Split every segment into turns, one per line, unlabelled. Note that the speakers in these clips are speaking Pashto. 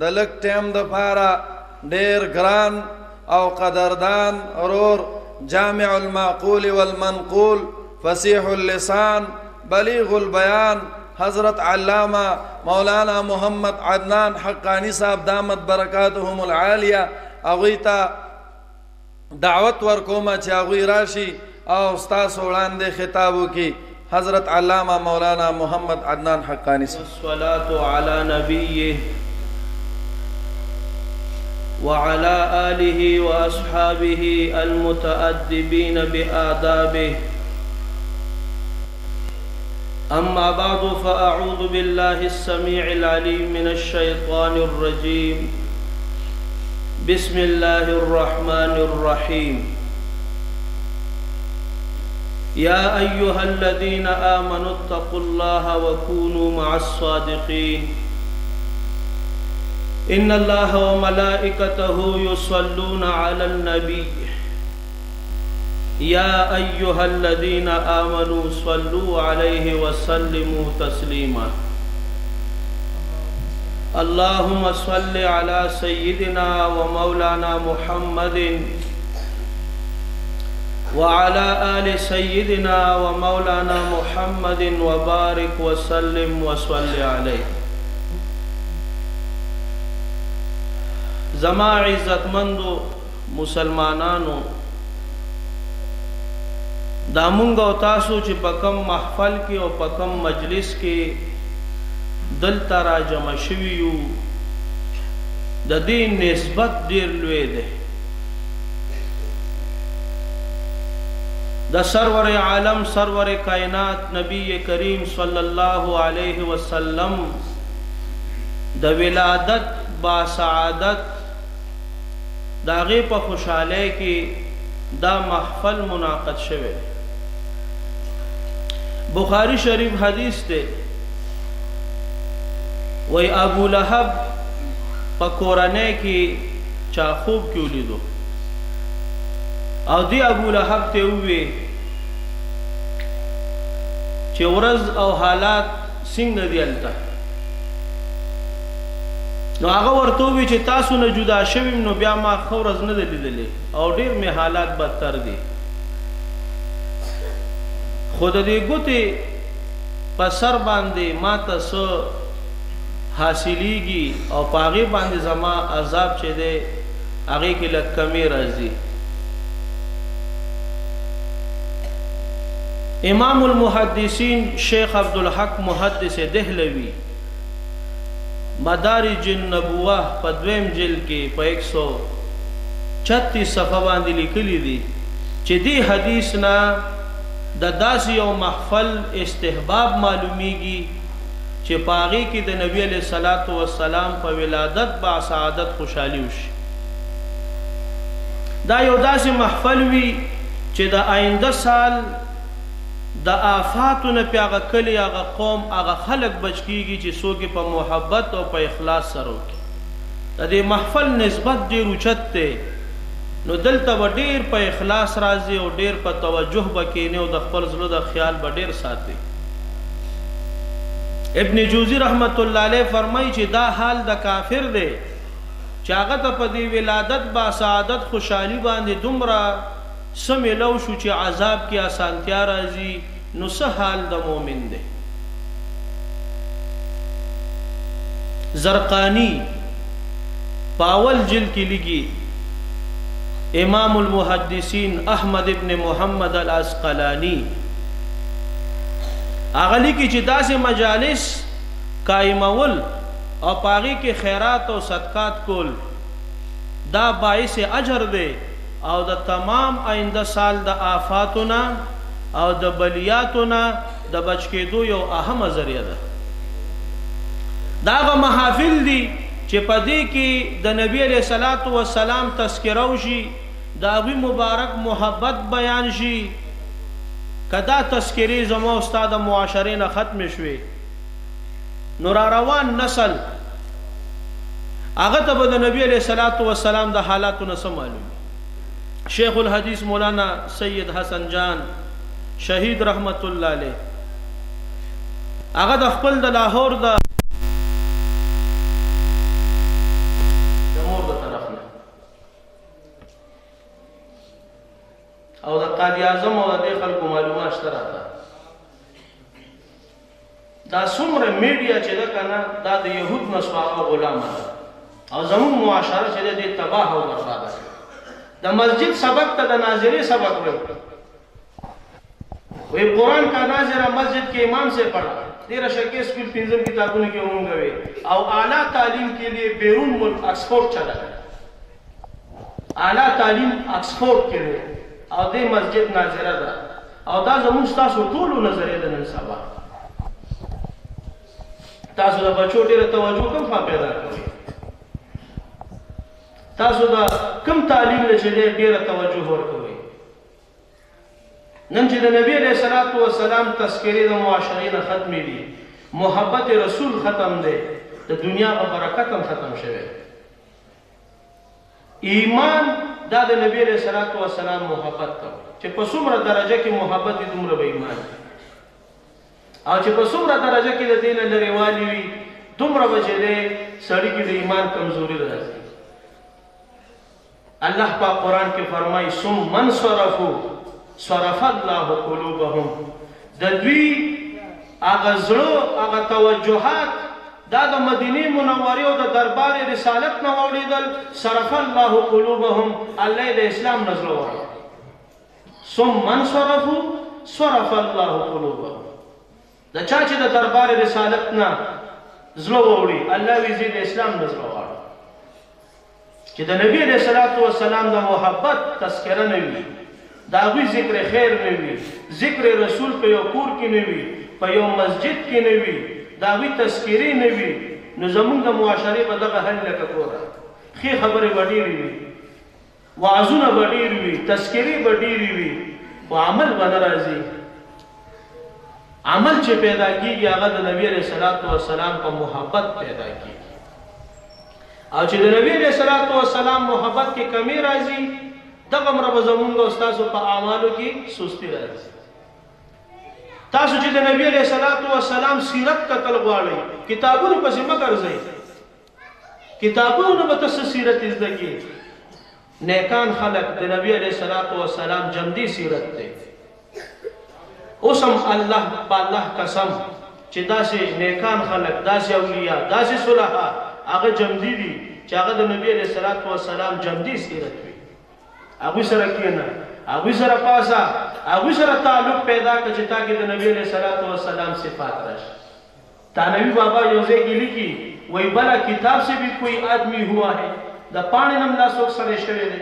د لږ ټیم دپاره ډېر ګران او قدردان ورور جامع المعقول والمنقول فصیح اللسان بلیغ البیان حضرت علامہ مولانا محمد عدنان حقانی صاحب دامت برکاتهم العالیہ هغوی ته دعوت ورکومه چې هغوی راشي او ستاسو وړاندې خطاب وکړي. حضرت علامہ مولانا محمد عدنان حقانی صاحب.
والصلاة على نبيه وعلى آله وأصحابه المتأدبين بآدابه. أما بعد فأعوذ بالله السميع العليم من الشيطان الرجيم. بسم الله الرحمن الرحيم. يا أيها الذين آمنوا اتقوا الله وكونوا مع الصادقين. إن الله وملائكته يصلون على النبي يا أيها الذين آمنوا صلوا عليه وسلموا تسليما. اللهم صل على سيدنا ومولانا محمد وعلى آل سيدنا ومولانا محمد وبارك وسلم وصل عليه. زما عزتمندو مسلمانانو، دا مونږ او تاسو چې په کم محفل کې او په کم مجلس کې دلته راجمع شوي یو، د دې نسبت ډېر لوی دی. د سرور عالم سرور کائنات نبی کریم صلی الله علیه وسلم د ولادت با سعادت دا غي په خوشحالی کې دا محفل منعقد شوه. بخاری شریف حدیث ته وی ابو لهب په کورنۍ کې چا خوب کې ولیدو او دی ابو لهب ته وی چې ورځ او حالات څنګه دي الته. نو هغه ورته وی چې تاسو نه جدا شویم نو بیا ما خورز نه لیدلې او ډیر می حالات بدتر دي. خود دې ګوتې په سر باندې ما تاسو حاصلېږي او پاغي باندې زما عذاب چې دی هغه کې لږ کمی راځي. امام المحدثین شیخ عبدالحق محدث دہلوی مدارج النبوہ په دویم جلد کې په 136 صفحه باندې لیکلی دي چې دې حدیث نه د داسې یو محفل استحباب معلومیږي چې پاغي کې د نبی علیہ الصلوۃ والسلام په ولادت با سعادت خوشحالي وشي. دا یو داسې محفل وي چې د آینده سال د آفاتونه په هغه کلی هغه قوم هغه خلق بچ کیږي چې څوک په محبت او په اخلاص سره وکړي. د دې محفل نسبت ډیر اوچت دی. نو دلته به ډیر په اخلاص راځي او ډیر په توجه به کینی او د خپل زړه د خیال به ډیر ساتي. ابن جوزی رحمت الله علیه فرمایي چې دا حال د کافر دی چې هغه ته په دې ولادت با سعادت خوشحالي باندې دومره سملو شو چې عذاب کې آسانتیا راځي. نو څه حال د مؤمن دی؟ زرقانی پاول جلد کې لګي امام المحدثین احمد ابن محمد العسقلانی اغلی کی چې داسې مجالس قائمول او پاغي کې خیرات او صدقات کول دا باعث اجر دی او د تمام آینده سال د آفاتونه او د بلیاتونه د بچ کېدو یو اهم ذریعہ ده. داغه محافل دي چې په دې کې د نبی علیہ الصلوۃ والسلام تذکره وشي، د ابي مبارک محبت بیان شي. کدا تذکری زمو استاد معاشره نه ختم شوي نور روان نسل هغه ته د نبی علیہ الصلوۃ والسلام د حالاتو نه معلوم. شیخ الحدیث مولانا سید حسن جان شهید رحمت الله علیه هغه د خپل د لاهور د قائد اعظم او د خلکو معلومات شته راته دا څومره میډیا چې ده کنه دا د یهود نسوارو غلامه ده او زموږ معاشره چې ده دې تباه او برباده ده د مسجد سبق ته د ناظرې سبق وی قرآن کا ناظرہ مسجد کے امام سے پڑھا تیرا شکی اسکول پنزم کتابوں کے ہوں گے اور اعلیٰ تعلیم کے لیے بیرون ملک آکسفورڈ چلا گیا اعلیٰ تعلیم آکسفورڈ کے لیے اور دے مسجد ناظرہ دا اور دا زمون ستاسو ټولو نظریه د نن سبا تاسو د بچو ډیره توجه کوم خوا پیدا کوي تاسو دا کم تعلیم له چې ډیره توجه ورکوي نن چې د نبی علیہ الصلوۃ والسلام تذکرې د معاشرې نه ختمې دي محبت رسول ختم دی د دنیا په برکت هم ختم شوی ایمان دا د نبی علیہ الصلوۃ والسلام محبت ته چې په څومره درجه کې محبت دي دومره به ایمان او چې په څومره درجه کې د دین لري والی وي دومره به چې سړی کې د ایمان کمزوري راځي الله په قرآن کې فرمایي ثم من صرفوا صرف الله قلوبهم د دوی هغه زړه هغه توجهات دا د مدینه منورې او د دربار رسالت نه واوړېدل صرف الله قلوبهم الله د اسلام نه زړه واړو ثم من صرفوا صرف الله قلوبهم د چا چې د دربار رسالت نه زړه واوړي الله وی زی د اسلام نه زړه واړو چې د نبی علیہ الصلوۃ والسلام د محبت تذکره نه وي دا غوی ذکر خیر نه وي ذکر رسول په یو کور کې نه وي په یو مسجد کې نه وي دا غوی تذکری نه وي نو زمونږ د معاشرې په دغه حل لکه کوره ښې خبرې به ډېرې وي وعظونه به ډېرې وي تذکرې به ډېرې وي خو عمل به نه راځي عمل چې پیدا کېږي هغه د نبی علیہ الصلوۃ والسلام په محبت پیدا کېږي او چې د نبی علیہ الصلوۃ والسلام محبت کې کمی راځي دغه مرب زمونږ استادو په اعمالو کې سستی راځي تاسو چې د نبی علیہ الصلوۃ والسلام سیرت کتل غواړئ کتابونو پسې مه ګرځئ کتابونو به تاسو سیرت زده کړئ نیکان خلق د نبی علیہ الصلوۃ والسلام جمدی سیرت دی اوسم الله په الله قسم چې داسې نیکان خلق داسې اولیاء داسې صلحا هغه جمدی دي چې هغه د نبی علیہ الصلوۃ والسلام جمدی سیرت وي هغوی سره کېنه هغوی سره پاسه هغوی سره تعلق پیدا کړه چې تا کې د نبی علیہ الصلوۃ والسلام صفات راشي تانوی بابا یو ځای کې لیکي وہی بلا کتاب سے بھی کوئی آدمی ہوا ہے دا پانی نم لا سوک سره شوی دی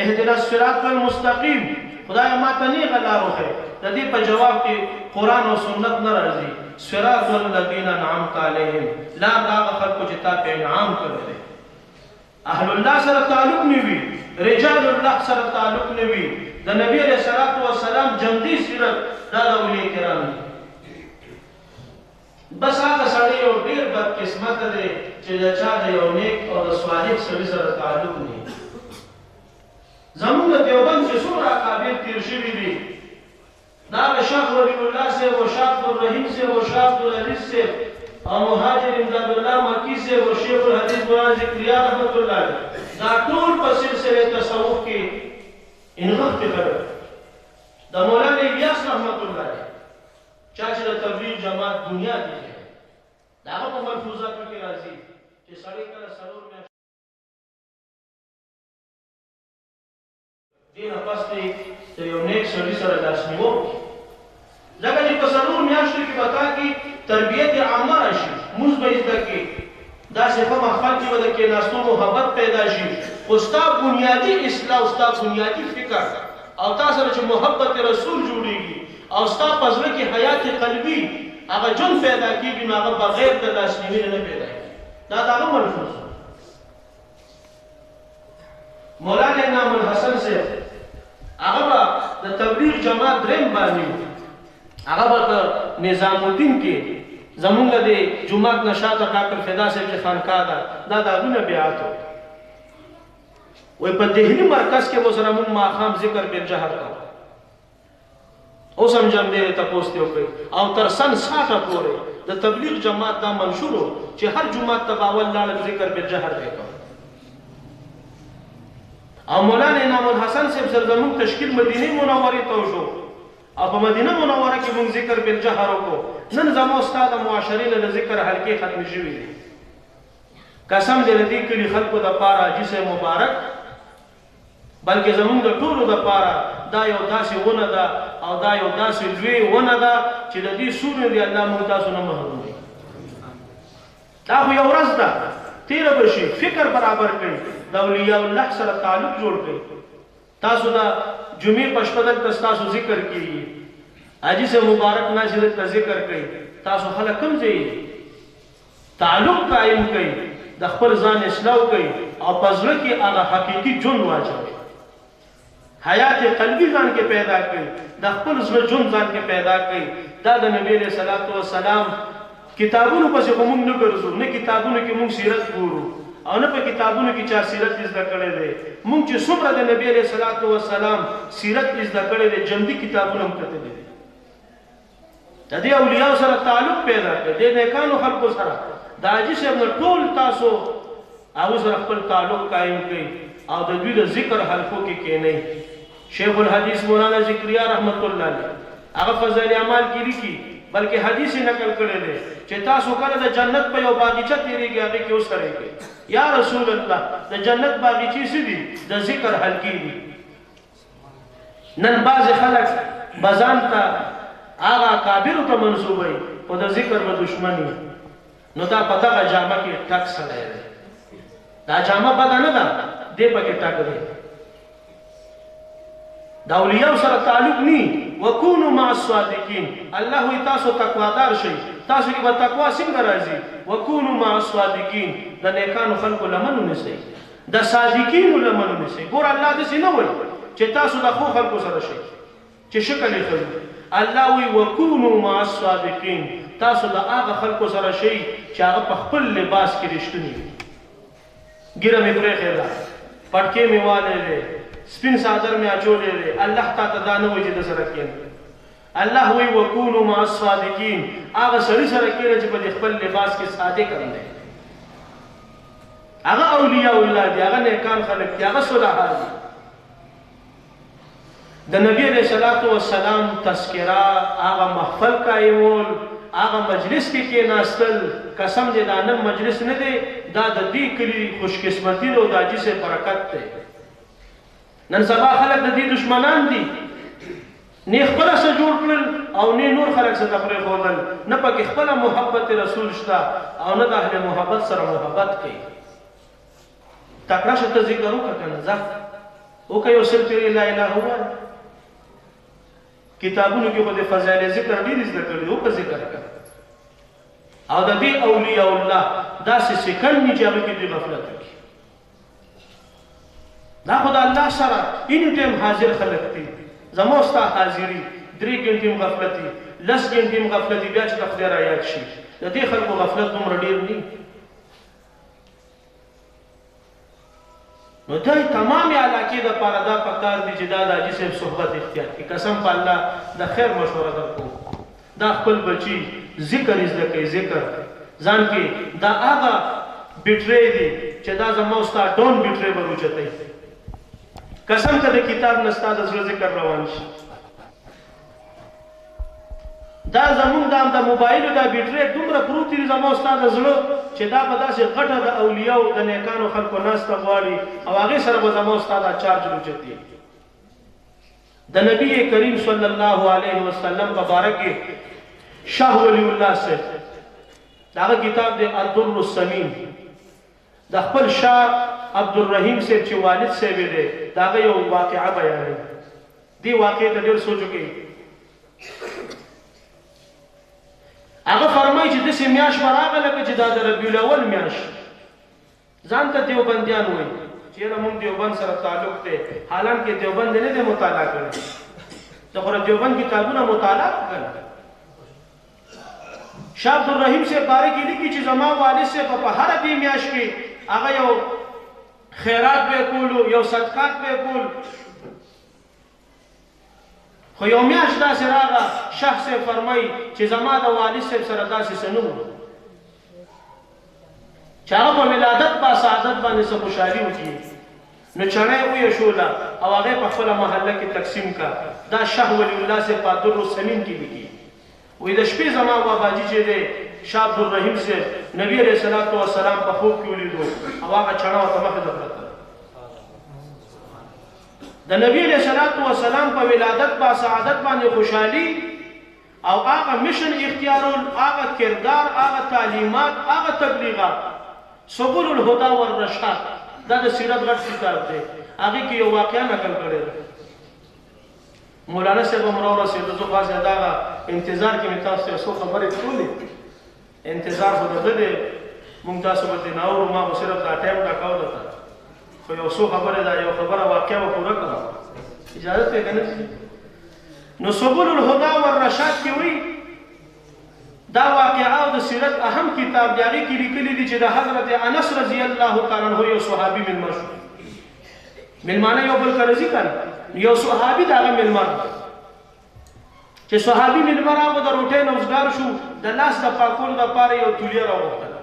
اهدنا الصراط المستقیم خدای ما ته نه غلارو خیر د دې په جواب کې قران او سنت نه راځي صراط الذین انعمت علیهم لا دا خلق چې تا په انعام کړی اهل الله سره تعلق نیوي رجال الله سره تعلق نیوي د نبی علیہ الصلوۃ والسلام جمدی سیرت دا د اولیاء کرام بس هغه سړی یو ډیر بد قسمت دی چې د چا د یو نیک او د صالح سړي سره تعلق نه زمونږ دیوبند چې څومره اکابر تیر شوي دي دا د شیخ ولی الله سے و شیخ عبدالرحیم سے و شیخ عبدالعزیز سے اور مهاجر امداد اللہ مکی سے و شیخ الحدیث مولانا ذکریا رحمت اللہ دا ټول په سلسله تصوف کې انغخت کړ د مولانا الیاس رحمت الله چا چې د تبلیغ جماعت دنیا کې دا په ملفوظاتو کې راځي چې سړی کله سرور مې دین پس ته یو نیک سړي سره لاس نیو ځکه چې په سرور میاشتو کې وتا کې تربیت عامه راشي موږ به زده کې دا صفه مخفل کې ودا کې ناستو محبت پیدا شي استاد بنیادی اصلاح استاد بنیادی فکر او تاسو سره چې محبت رسول جوړيږي او استاد پزړه کې حیات قلبي هغه جون پیدا کیږي نو هغه بغیر د لاس نیولو نه پیدا کیږي دا دغه ملفوظ مولانا انعام الحسن سے هغه د تبلیغ جماعت دریم باندې هغه نظام الدین کې زمونږ د جمعات نشاط ډاکټر فدا صاحب چې خانقاه دا دغه بیعت وي په دهلی مرکز کې مو سره مون ماقام ذکر بل جهر کا او سمجم دې تاسو ته وکړي او تر سن 60 پورې د تبلیغ جماعت دا منشور چې هر جمعه تباول لاله ذکر بل جهر وکړي او مولانا انعام الحسن صاحب سره زموږ تشکیل مدینه منورې ته وشو او په مدینه منوره کې موږ ذکر بالجهر وکړو. نن زموږ استاد معاشرې له ذکر حلقې ختم شوي دي. قسم دې د دې کلي خلکو دپاره حاجي صاحب مبارک، بلکې زموږ د ټولو دپاره دا یو داسې ونه ده او دا یو داسې لوی ونه ده چې د دې سورې دی الله موږ تاسو نه محروم دی. دا خو یو ورځ ده، تیره به شي. فکر برابر کړئ، د اولیاء الله سره تعلق جوړ کړئ. تاسو دا جمعې په شپه دلته ستاسو ذکر کېږي، حاجي صاحب مبارک ناصر دلته ذکر کوي. تاسو خلک کوم ځای تعلق قایم کړئ، د خپل ځان اصلاح کوئ او په زړه کې هغه حقیقي ژوند واچوئ. حیات قلبی ځان کې پیدا کړئ، د خپل زړه ژوند ځان کې پیدا کړئ. دا د نبی علیه الصلاۃ والسلام کتابونو پسې خو موږ نه ګرځو، نه کتابونو کې موږ سیرت ګورو او نه په کتابونو کې چا سیرت زده کړی دی. موږ چې څومره د نبی علیه الصلاۃ والسلام سیرت زده کړی دی، جنبي کتابونه هم کتلي دي. د دې اولیاء سره تعلق پیدا کړئ، د نیکانو خلکو سره، د حاجي صاحب نه ټول تاسو هغو سره خپل تعلق قایم کړئ او د دوی د ذکر حلقو کې کښېنئ. شیخ الحدیث مولانا ذکریا رحمت الله علیه هغه فضائل اعمال کې لیکي، بلکې حدیث یې نقل کړی دی چې تاسو کله د جنت په یو باغچه تېرېږئ، هغې کې اوس کړئ یا رسول الله د جنت باغچې څه دي؟ د ذکر حلقې دي. نن بعضې خلک بزان ته هغه اکابرو ته منسوبوي، خو د ذکر به دشمن وي. نو دا په دغه جامه کې ټک سړی دی. دا جامه بده نه ده، دې پکې ټک دی. د اولیاء سره تعلق نی. وکونو مع الصادقین، الله وی تاسو تقوادار شئ. تاسو کې به تقوا څنګه راځي؟ وکونو مع الصادقین، د نیکانو خلکو لمن ونیسئ، د صادقینو لمن ونیسئ. ګوره الله داسې نه وایي چې تاسو د ښو خلکو سره شئ چې شکل یې ښه وي. الله وی وکونو مع الصادقین، تاسو د هغه خلکو سره شئ چې هغه په خپل لباس کې رښتوني وي. ګیره مې پرېښې ده، پټکې مې والی دی، سپین صادر مې اچولی دی، الله تا ته دا نه وایي چې د سره کښېنه. الله وی وکونو مع الصادقین، هغه سړي سره کښېنه چې په دې خپل لباس کې صادق هم دی. هغه اولیاء الله دي، هغه نیکان خلک دي، هغه صلحا دي. د نبی علیه الصلاۃ والسلام تذکره، هغه محفل قایمول، هغه مجلس کې کېناستل، قسم دې دا نن مجلس نه دی، دا د دې کلي خوشقسمتي ده او د حاجي صاحب برکت دی. نن سبا خلک د دې دشمنان دي، نه خپله څه جوړ کړل او نه نور خلک څه ته پرېښودل، نه پکې خپله محبت رسول شته او نه د اهل محبت سره محبت کوي. تکړه شه ته ذکر وکړه که نه، ځه وکړه یو سل پېرې لا اله ووایه. کتابونو کې خو د فضایل ذکر ډېر زده کړي، وکړه ذکر کړه. او د دې اولیاء الله داسې سکند دي چې هغه کې دوی غفلت وکړي. دا خو د الله سره اینی ټایم حاضر خلک دي. زما ستا حاضري 3 ګنټې هم غفلتي، 10 ګنټې هم غفلتي، بیا چې د خدای رایاد شي. د دې خلکو غفلت دومره ډېر نه. نو دا تمامې علاقې دپاره دا پکار دي چې دا د حاجي صاحب صحبت اختیار کړي. قسم په الله د خیر مشوره درکوم، دا خپل بچي ذکر زده کوي. ذکر ځان کې دا هغه بیټرۍ دي چې دا زما ستا ډون بیټرۍ به روچتئ. قسم ته د کتاب نه ستا د زړه ذکر روان شي. دا زمونږ د موبایلو دا بیټرۍ دومره پروت دي زما ستا د زړه چې دا به داسې غټه د اولیاو د نیکانو خلکو ناسته غواړي او هغې سره به زما ستا دا چارج روچتي. د نبی کریم صلی الله علیه وسلم په باره کې شاه ولی الله صاحب د هغه کتاب دی الدر السمین، د خپل شاه عبدالرحیم صاحب چې والد صاحب دی د هغه یو واقعه بیانوي. دې واقعې ته ډېر سوچ وکړئ. هغه فرمایي چې داسې میاشت به راغله که چې دا د ربیع الاول میاشت. ځان ته دیوبندیان وایي چې یاره موږ دیوبند سره تعلق دی، حالانکې دیوبند نه دی مطالعه کړی. د خو دیوبند کتابونه مطالعه کړل. شاه عبدالرحیم صاحب باره کې لیکي چې زما والد صاحب په هره دې میاشت کې هغه یو خیرات به کولو، یو صدقات به کول. خو یو میاشت داسې راغله شاه صاحب فرمایي چې زما د والد صاحب سره داسې څه نه وو چې هغه په ولادت با سعادت باندې څه خوشحالي وکړي. نو چړی ویشوله او هغه په خپله محله کې تقسیم کا. دا شاه ولی الله صاحب په در السمین کې لیکي وایي د شپې زما باباجي چې دی شاه عبدالرحیم صاحب نبي علیه الصلاة والسلام په خوب کې ولیدو او هغه چڼه ورته مخې ته پرته د نبي علیه الصلاة والسلام په ولادت با سعادت باندې خوشحالي او هغه مشن اختیارول، هغه کردار، هغه تعلیمات، هغه تبلیغات، سبل الهدى والرشاد، دا د سیرت غټ کتاب دی. هغې کې یو واقعه نقل کړې ده. مولانا صاحب هم راورسېده. زه خاص دغه انتظار کې مې تاسو ته یو څو خبرې کولې. انتظار خو د ده دی، مونږ تاسو به ترې نه اورو. ما خو صرف دا ټایم ټاکاو درته، خو یو څو خبرې دا یو خبره واقعه به پوره کړم. اجازه ته که نه شي؟ نو سبل الهدى والرشاد کې وایي دا واقعه او د سیرت اهم کتاب دی. هغې کې لیکلي دي چې د حضرت انس رضی الله تعالی عنه یو صحابي مېلمه شو. مېلمانه یو بل ته راځي که نه؟ یو صحابي د هغه مېلمه چې صحابي مېلمه راغو د روټۍ نه وزګار شو، د لاس د پاکولو دپاره یو تولیه راوغوښتله.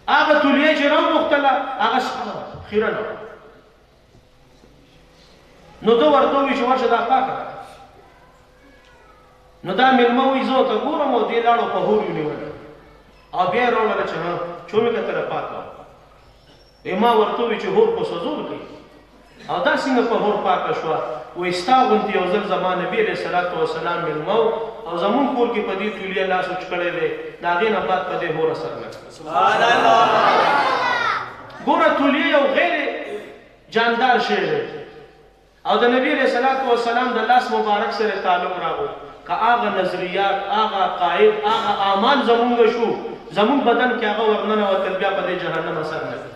هغه تولیه چې راوغوښتله هغه خیره نه وه. نو ده ورته ووایي چې ورشه دا پاکه ده. نو دا مېلمه وایي زه ورته ګورم او دې لاړو په هور ونیوله او بیا یې راوړله چې ها چې مې کتله پاکه وه. ما ورته ووایي چې هور خو سوزول کوي او دا څنګه په هور پاکه شوه؟ وایي ستا غوندې یو ځل زما نبي علیه الصلاة والسلام مېلمه و او زمونږ کور کې په دې تولیه لاس وچ کړی دی، د هغې نه بعد په دې هور اثر نه کوي. سبحان الله. ګوره تولیه یو غیر جاندار شی دی او د نبی علیه الصلاة والسلام د لاس مبارک سره تعلق راغو. که هغه نظریات، هغه عقاید، هغه اعمال زمونږ شو، زمونږ بدن کې هغه ورننوتل، بیا په دې جهنم اثر نه کوي.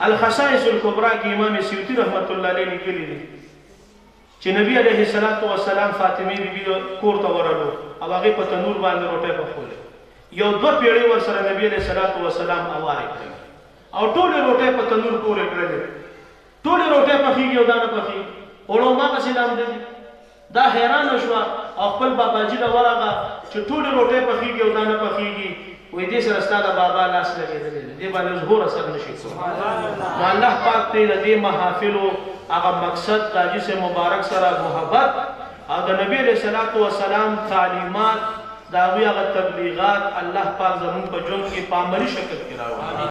الخصائص الکبرى کې امام سیوطي رحمت الله علیه لیکلي دي چې نبی علیه الصلاة والسلام فاطمه بیبي کور ته ورغلو او هغې په تنور باندې روټۍ پخولې. یو 2 پیړۍ ورسره نبی علیه الصلاة والسلام اوارې کړې او ټولې روټۍ په تنور پورې کړلې. ټولې روټۍ پخېږي او دا نه پخېږي. اوړو ماپسې لامده دي. دا حیرانه شوه او خپل باباجي ته ورغله چې ټولې روټۍ پخېږي او دا نه پخېږي. وایي دې سره ستا د بابا لاس لګېدلی دی، دې باندې اوس هور اثر نه شي کولی. نو الله پاک ته د دې محافلو هغه مقصد د حاجي صاحب مبارک سره محبت او د نبي علیه الصلاة والسلام تعلیمات، د هغوی هغه تبلیغات الله پاک زمونږ په ژوند کې په عملي شکل کې راوړي.